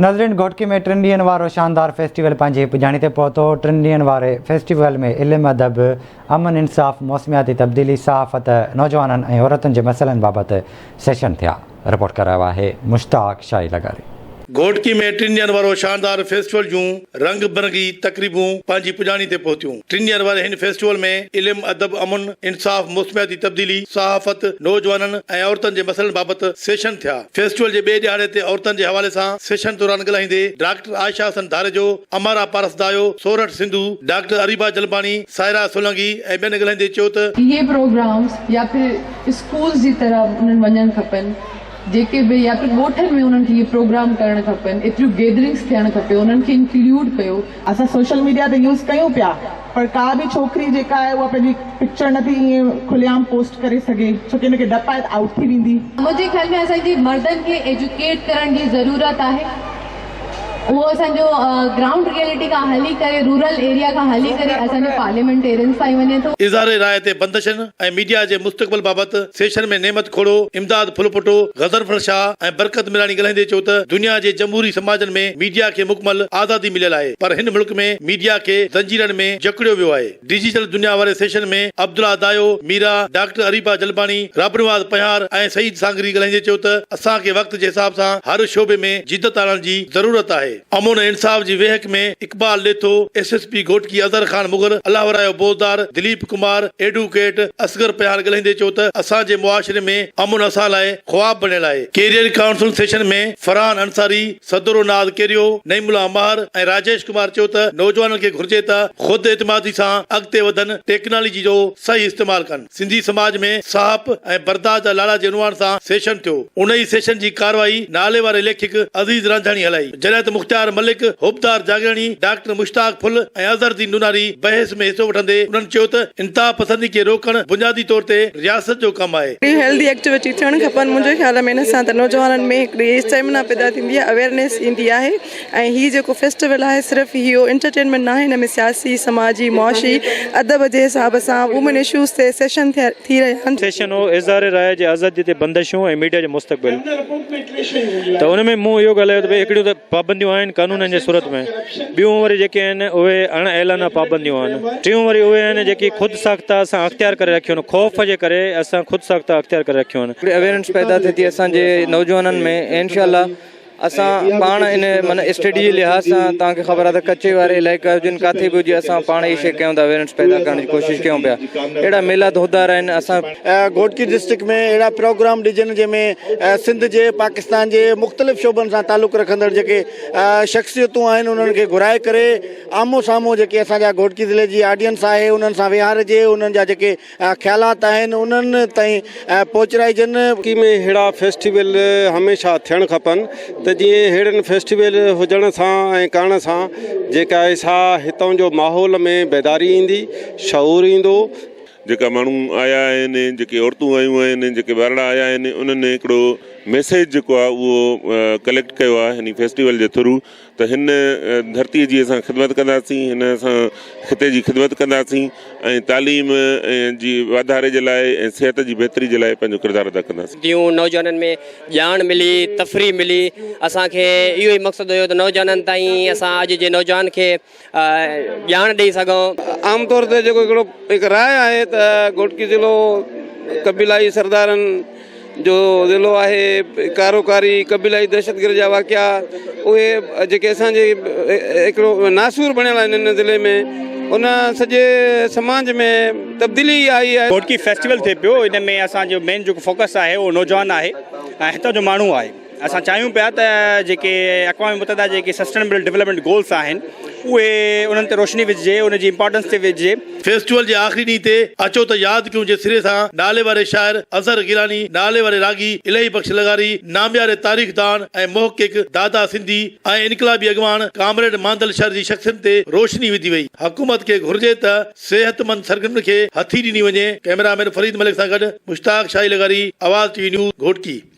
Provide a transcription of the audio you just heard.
नाज़रीन, घोटकी में 3 ॾींहंनि वारो शानदार फेस्टिवल पंहिंजी पुॼाणी ते पहुतो। 3 ॾींहंनि वारे फेस्टिवल में इल्मु, अदब, अमन, इंसाफ़, मौसमियाती तब्दीली, सहाफ़त, नौजवाननि ऐं औरतुनि जे मसइलनि बाबति सेशन थिया। रिपोर्ट करे रहियो आहे मुश्ताक शाही लगारी। घोटकी में 3 ॾींहनि वारो शानदार फेस्टिवल जूं रंग बिरंगी तकरीबूं पंहिंजी पुॼाणी ते पहुतियूं। 3 ॾींहनि वारे हिन फेस्टिवल में इल्मु, अदब, अमन, इंसाफ़, मौसमियाती तब्दीली, सहाफ़त, नौजवाननि ऐं औरतुनि जे मसइलनि बाबति सेशन थिया। फेस्टिवल जे ॿिए ॾियारे ते औरतुनि जे हवाले सां सेशन दौरान ॻाल्हाईंदे डॉक्टर आयशा हसन धारेजो, अमारा पारसदायो, सोरठ सिंधु, डॉक्टर अरीबा जलबानी, सायरा सोलंकी ऐं ॿियनि ॻाल्हाईंदे चयो त ये प्रोग्राम्स या फिर स्कूल्स जी तरह उन्हनि वञणु खपनि, जेके भी या फिर ॻोठनि में उन्हनि खे ये प्रोग्राम करणु खपनि, एतिरियूं गैदरिंग्स थियणु खपे, उन्हनि खे इंक्लूड कयो। असां सोशल मीडिया ते यूज़ कयूं पिया, पर का बि छोकिरी जेका आहे उहा पंहिंजी पिक्चर नथी ईअं खुलेआम पोस्ट करे सघे, छो की हिनखे डप आहे आउट थी वेंदी। मुंहिंजे ख़्याल में असांजी मर्दनि खे एजुकेट करण जी ज़रूरत आहे। वो असांजो ग्राउंड रियलिटी खां हली करे, रूरल एरिया खां हली करे असांजे पार्लियामेंटेरियंस ताईं वञे थो। इज़हारे राय ते बंदिशनि ऐं मीडिया जे मुस्तक़बिल बाबति सेशन में नेमत खोड़ो, इमदाद फुलपुटो, गज़रफर शाह ऐं बरकत मिलानी ॻाल्हाईंदे चयो त दुनिया जे जमहूरी समाजनि में मीडिया खे मुकमल आज़ादी मिलियल आहे, पर हिन मुल्क में मीडिया खे ज़ंजीरनि में जकड़ियो वियो आहे। डिजिटल दुनिया वारे सेशन में अब्दुल्ला दायो, मीरा, डॉक्टर अरीबा जलबानी, राबनवाज पहार ऐं सईद सांगरी ॻाल्हाईंदे चयो त असांखे वक़्त जे हिसाब सां हर शोबे में जिदत आणण जी ज़रूरत आहे। अमन इंसाफ़ जी वेहक में इकबाल लेथो, SSP घोटकी अज़हर खान मुग़ल, अलाहवरायो बोज़दार, दिलीप कुमार, एडवोकेट असगर पहार ॻाल्हाईंदे चयो त असांजे मुआशरे में अमन असां लाइ ख्वाब बणियल आहे। कैरियर काउंसिल सेशन में फरहान अंसारी, सदरो नाज़ केरियो, नईमुल्ला महर ऐं राजेश कुमार चयो त नौजवाननि खे घुर्जे त ख़ुदि एतमादी सां अॻिते वधनि, टेक्नोलॉजी जो सही इस्तेमाल कनि। सिंधी समाज में साहब ऐं बर्दाश्त लाला जे उनवान सां सेशन थियो। उन ई सेशन जी कार्रवाई नाले वारे लेखक अज़ीज़ रांझाणी हलाई। जनायत मुख्तार मलिक, हुबदार जागरानी, डॉक्टर मुश्ताक फुल ऐं अज़हरुद्दीन नुनारी बहस में हिस्सो वठंदे उन्हनि चयो त इंतहा पसंदी खे रोकणु बुनियादी तौर ते रियासत जो कमु आहे। हेल्दी एक्टिविटी थियणु खपनि। मुंहिंजे ख़्याल में हिन सां त नौजवाननि में हिकिड़ी स्टेमिना पैदा थींदी आहे, अवेयरनेस ईंदी आहे। ऐं हीउ जेको फेस्टिवल आहे सिर्फ़ु इहो एंटरटेनमेंट न आहे, हिन में सियासी, समाजी, मुआशी, अदब जे हिसाब सां वुमेन इशूज़ ते सेशन थी रहिया आहिनि। सेशन हो इज़हार राय जे आज़ादी ते बंदिशूं ऐं मीडिया जो मुस्तक़बिल, त उन में मूं इहो ॻाल्हायो त भई हिकिड़ियूं त पाबंदियूं आहिनि कानूननि जे सूरत में, ॿियूं वरी जेके आहिनि उहे अण ऐलाना पाबंदियूं आहिनि, टियूं वरी उहे आहिनि जेकी ख़ुदि साख्ता असां अख़्तियार करे रखियूं आहिनि, ख़ौफ़ जे करे असां ख़ुदि साख्ता अख़्तियार करे रखियूं आहिनि। अवेयरनेस पैदा थिए थी असांजे नौजवाननि में। इंशाअल्लाह असां पाण इन माना स्टडी जे लिहाज़ सां तव्हांखे ख़बर आहे त कच्चे वारे इलाइक़ा जिन किथे बि हुजे असां पाण ई शइ कयूं था, अवेयरनेस पैदा करण जी कोशिशि कयूं पिया। अहिड़ा मेला दोहदार आहिनि। असां घोटकी डिस्ट्रिक्ट में अहिड़ा प्रोग्राम ॾिजनि जंहिंमें सिंध जे, पाकिस्तान जे मुख़्तलिफ़ शोबनि सां तालुक़ रखंदड़ जेके शख़्सियतूं आहिनि उन्हनि खे घुराए करे आमो साम्हूं जेके असांजा घोटकी ज़िले जी ऑडियंस आहे उन्हनि सां विहारिजे, उन्हनि जा जेके ख़्यालात आहिनि उन्हनि ताईं पहुचाइजनि। की में अहिड़ा फेस्टिवल हमेशह थियणु खपनि, त जीअं अहिड़नि फेस्टिवल हुजण सां ऐं करण सां जेका आहे सा हितां जो माहौल में बेदारी ईंदी, शऊर ईंदो। जेका माण्हू आया आहिनि, जेके औरतूं आयूं आहिनि, जेके ॿारड़ा आया आहिनि, उन्हनि हिकिड़ो मैसेज जेको आहे उहो कलेक्ट कयो आहे हिन फेस्टिवल जे थ्रू, त हिन धरतीअ जी असां ख़िदमत कंदासीं, हिन असां ख़िते जी ख़िदमत कंदासीं ऐं तालीम जी वाधारे जे लाइ ऐं सिहत जी बहितरी जे लाइ पंहिंजो किरदारु अदा कंदासीं। जीअं नौजवाननि में ॼाण मिली, तफ़री मिली, असांखे इहो ई मक़सदु हुयो त नौजवाननि ताईं असां अॼु जे नौजवान खे ॼाण ॾेई सघूं। आमतौर ते जेको हिकिड़ो राय आहे त घोटकी ज़िलो कबीलाई सरदारनि जो ज़िलो आहे, कारोकारी कबीलाई दहशतगर्द जा वाक़िया उहे जेके असांजे हिकिड़ो नासूर बणियल आहिनि हिन ज़िले में, उन सॼे समाज में तब्दीली आई आहे। घोटकी फेस्टिवल थिए पियो, इन में असांजो मेन जेको फोकस आहे उहो नौजवान आहे ऐं हितां जो माण्हू आहे। असां चाहियूं पिया त जेके अक़वाम मुतहदा जेके सस्टेनेबल डेवलपमेंट गोल्स आहिनि उहे उन्हनि ते रोशनी विझिजे, उनजी इंपॉर्टेंस ते विझिजे। फेस्टिवल जे आख़िरी ॾींहं ते अचो त यादि कयूं जे सिरे सां नाले वारे शाइर अज़हर गिलानी, नाले वारे रागी इलाही बख़्श लगारी, नामियारे तारीख़दान ऐं मुहक़िक़ दादा सिंधी ऐं इनकलाबी अॻवान कामरेड मांदल शहर जी शख़्सियत ते रोशनी विधी वई। हुकूमत खे घुर्जे त सेहतमंद सरगर्मियुनि खे हथी ॾिनी वञे। कैमरामैन फरीद मलिक सां गॾु मुश्ताक शाही लगारी, आवाज़ TV न्यूज़, घोटकी।